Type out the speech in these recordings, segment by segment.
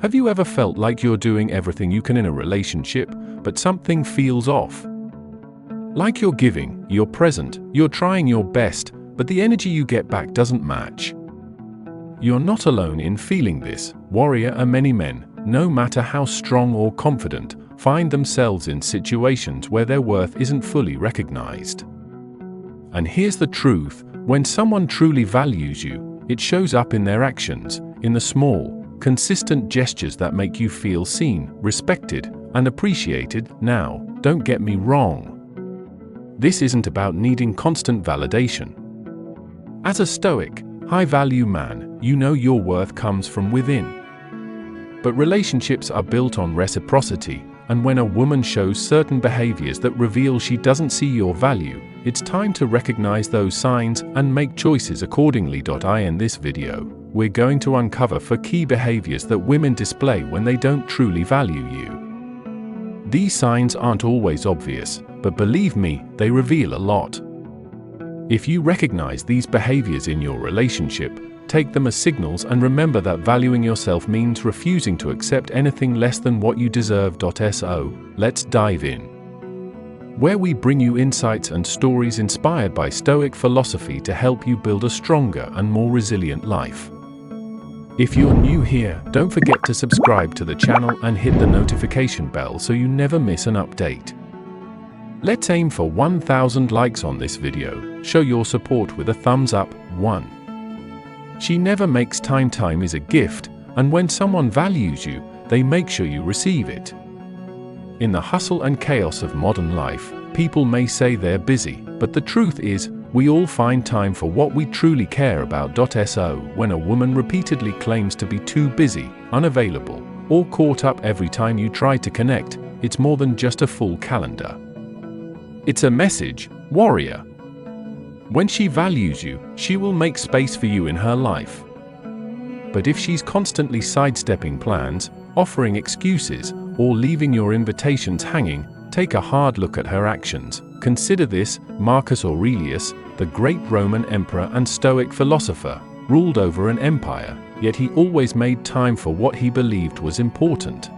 Have you ever felt like you're doing everything you can in a relationship, but something feels off? Like you're giving, you're present, you're trying your best, but the energy you get back doesn't match. You're not alone in feeling this, warrior, and many men, no matter how strong or confident, find themselves in situations where their worth isn't fully recognized. And here's the truth: when someone truly values you, it shows up in their actions, in the small, consistent gestures that make you feel seen, respected, and appreciated. Now, don't get me wrong. This isn't about needing constant validation. As a stoic, high-value man, you know your worth comes from within. But relationships are built on reciprocity, and when a woman shows certain behaviors that reveal she doesn't see your value, it's time to recognize those signs and make choices accordingly. In this video, we're going to uncover 4 key behaviors that women display when they don't truly value you. These signs aren't always obvious, but believe me, they reveal a lot. If you recognize these behaviors in your relationship, take them as signals and remember that valuing yourself means refusing to accept anything less than what you deserve. So, let's dive in, where we bring you insights and stories inspired by Stoic philosophy to help you build a stronger and more resilient life. If you're new here, don't forget to subscribe to the channel and hit the notification bell so you never miss an update. Let's aim for 1,000 likes on this video. Show your support with a thumbs up. 1. She never makes time. Time is a gift, and when someone values you, they make sure you receive it. In the hustle and chaos of modern life, people may say they're busy, but the truth is, we all find time for what we truly care about. So, when a woman repeatedly claims to be too busy, unavailable, or caught up every time you try to connect, it's more than just a full calendar. It's a message, warrior. When she values you, she will make space for you in her life. But if she's constantly sidestepping plans, offering excuses, or leaving your invitations hanging, take a hard look at her actions. Consider this: Marcus Aurelius, the great Roman emperor and Stoic philosopher, ruled over an empire, yet he always made time for what he believed was important.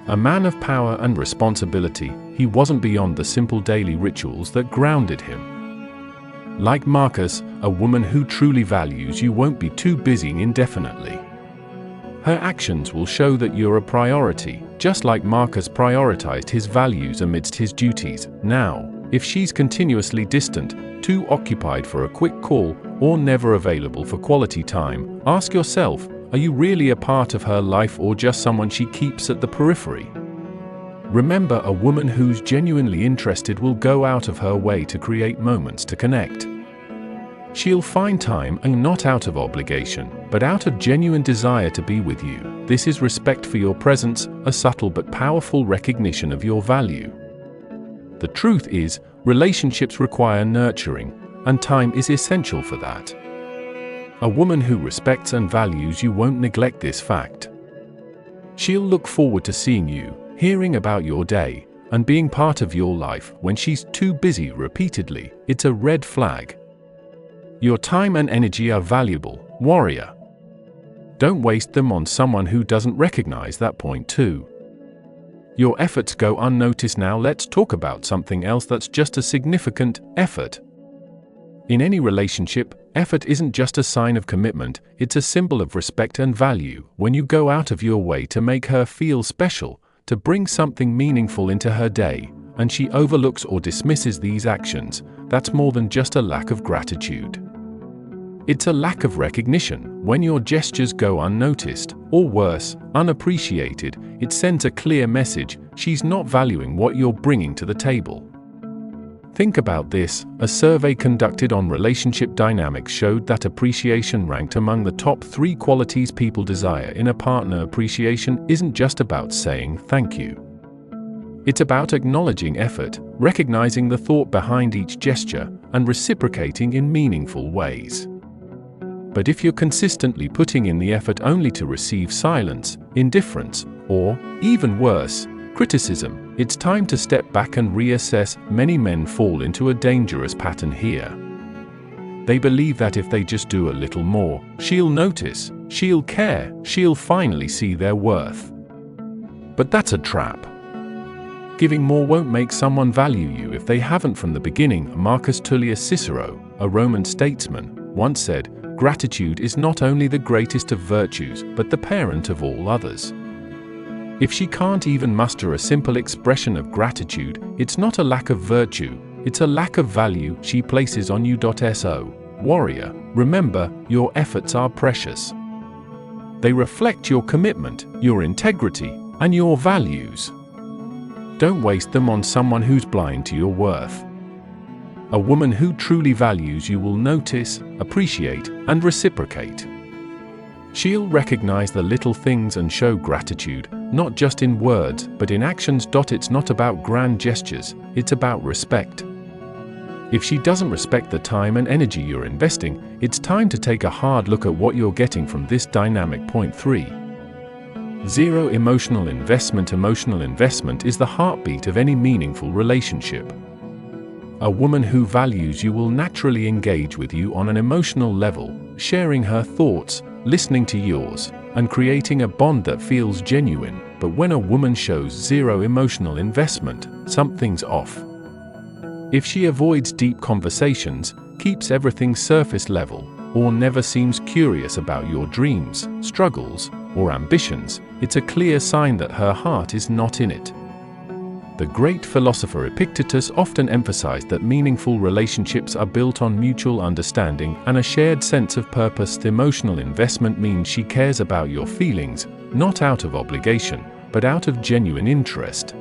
A man of power and responsibility, he wasn't beyond the simple daily rituals that grounded him. Like Marcus, a woman who truly values you won't be too busy indefinitely. Her actions will show that you're a priority, just like Marcus prioritized his values amidst his duties. Now, if she's continuously distant, too occupied for a quick call, or never available for quality time, ask yourself, are you really a part of her life or just someone she keeps at the periphery? Remember, a woman who's genuinely interested will go out of her way to create moments to connect. She'll find time, and not out of obligation, but out of genuine desire to be with you. This is respect for your presence, a subtle but powerful recognition of your value. The truth is, relationships require nurturing, and time is essential for that. A woman who respects and values you won't neglect this fact. She'll look forward to seeing you, hearing about your day, and being part of your life. When she's too busy repeatedly, it's a red flag. Your time and energy are valuable, warrior. Don't waste them on someone who doesn't recognize that point too. Your efforts go unnoticed. Now let's talk about something else that's just as significant: effort. In any relationship, effort isn't just a sign of commitment, it's a symbol of respect and value. When you go out of your way to make her feel special, to bring something meaningful into her day, and she overlooks or dismisses these actions, that's more than just a lack of gratitude. It's a lack of recognition. When your gestures go unnoticed, or worse, unappreciated, it sends a clear message: she's not valuing what you're bringing to the table. Think about this: a survey conducted on relationship dynamics showed that appreciation ranked among the top 3 qualities people desire in a partner. Appreciation isn't just about saying thank you. It's about acknowledging effort, recognizing the thought behind each gesture, and reciprocating in meaningful ways. But if you're consistently putting in the effort only to receive silence, indifference, or, even worse, criticism, it's time to step back and reassess. Many men fall into a dangerous pattern here. They believe that if they just do a little more, she'll notice, she'll care, she'll finally see their worth. But that's a trap. Giving more won't make someone value you if they haven't from the beginning. Marcus Tullius Cicero, a Roman statesman, once said, "Gratitude is not only the greatest of virtues, but the parent of all others." If she can't even muster a simple expression of gratitude, it's not a lack of virtue, it's a lack of value she places on you. So, warrior, remember, your efforts are precious. They reflect your commitment, your integrity, and your values. Don't waste them on someone who's blind to your worth. A woman who truly values you will notice, appreciate, and reciprocate. She'll recognize the little things and show gratitude, not just in words, but in actions. It's not about grand gestures, it's about respect. If she doesn't respect the time and energy you're investing, it's time to take a hard look at what you're getting from this dynamic. Point 3. Zero emotional investment. Emotional investment is the heartbeat of any meaningful relationship. A woman who values you will naturally engage with you on an emotional level, sharing her thoughts, listening to yours, and creating a bond that feels genuine. But when a woman shows zero emotional investment, something's off. If she avoids deep conversations, keeps everything surface level, or never seems curious about your dreams, struggles, or ambitions, it's a clear sign that her heart is not in it. The great philosopher Epictetus often emphasized that meaningful relationships are built on mutual understanding and a shared sense of purpose. The emotional investment means she cares about your feelings, not out of obligation, but out of genuine interest.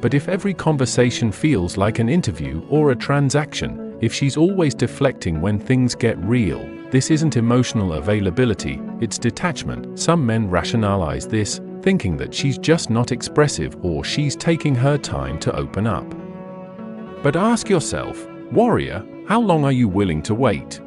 But if every conversation feels like an interview or a transaction, if she's always deflecting when things get real, this isn't emotional availability, it's detachment. Some men rationalize this, thinking that she's just not expressive or she's taking her time to open up. But ask yourself, warrior, how long are you willing to wait?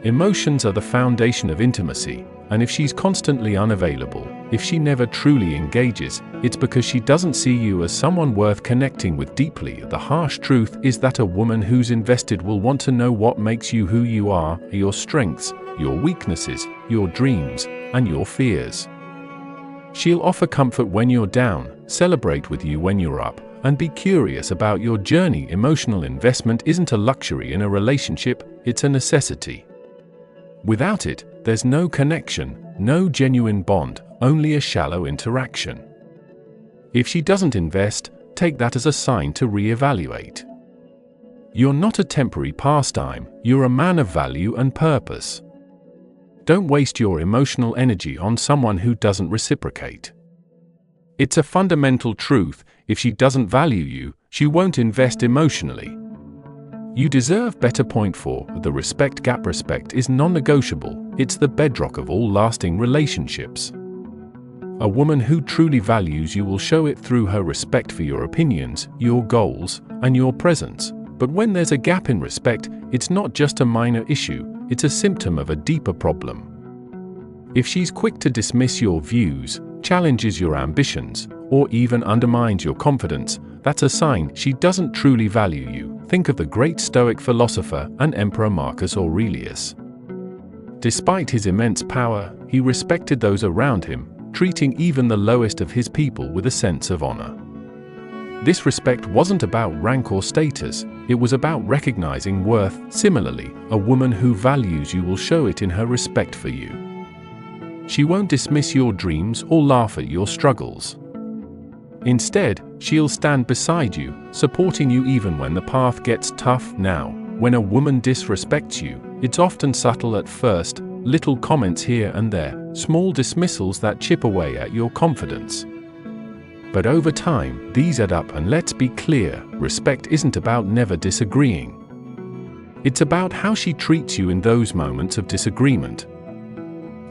Emotions are the foundation of intimacy, and if she's constantly unavailable, if she never truly engages, it's because she doesn't see you as someone worth connecting with deeply. The harsh truth is that a woman who's invested will want to know what makes you who you are, your strengths, your weaknesses, your dreams, and your fears. She'll offer comfort when you're down, celebrate with you when you're up, and be curious about your journey. Emotional investment isn't a luxury in a relationship, it's a necessity. Without it, there's no connection, no genuine bond, only a shallow interaction. If she doesn't invest, take that as a sign to reevaluate. You're not a temporary pastime, you're a man of value and purpose. Don't waste your emotional energy on someone who doesn't reciprocate. It's a fundamental truth, if she doesn't value you, she won't invest emotionally. You deserve better. Point 4. The respect gap. Respect is non-negotiable, it's the bedrock of all lasting relationships. A woman who truly values you will show it through her respect for your opinions, your goals, and your presence. But when there's a gap in respect, it's not just a minor issue, it's a symptom of a deeper problem. If she's quick to dismiss your views, challenges your ambitions, or even undermines your confidence, that's a sign she doesn't truly value you. Think of the great Stoic philosopher and Emperor Marcus Aurelius. Despite his immense power, he respected those around him, treating even the lowest of his people with a sense of honor. This respect wasn't about rank or status, it was about recognizing worth. Similarly, a woman who values you will show it in her respect for you. She won't dismiss your dreams or laugh at your struggles. Instead, she'll stand beside you, supporting you even when the path gets tough. Now, when a woman disrespects you, it's often subtle at first, little comments here and there, small dismissals that chip away at your confidence. But over time, these add up, and let's be clear, respect isn't about never disagreeing. It's about how she treats you in those moments of disagreement.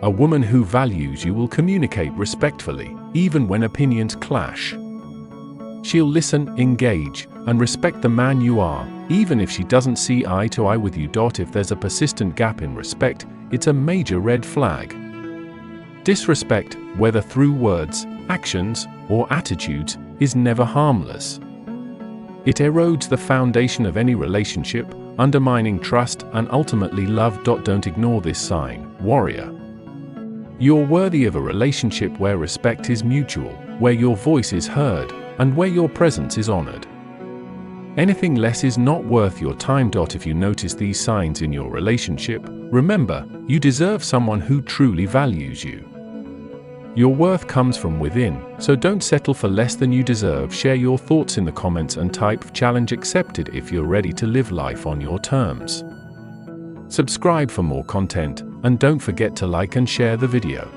A woman who values you will communicate respectfully, even when opinions clash. She'll listen, engage, and respect the man you are, even if she doesn't see eye to eye with you. If there's a persistent gap in respect, it's a major red flag. Disrespect, whether through words, actions, or attitudes, is never harmless. It erodes the foundation of any relationship, undermining trust, and ultimately love. Don't ignore this sign, warrior. You're worthy of a relationship where respect is mutual, where your voice is heard, and where your presence is honored. Anything less is not worth your time. If you notice these signs in your relationship, remember, you deserve someone who truly values you. Your worth comes from within, so don't settle for less than you deserve. Share your thoughts in the comments and type "challenge accepted" if you're ready to live life on your terms. Subscribe for more content, and don't forget to like and share the video.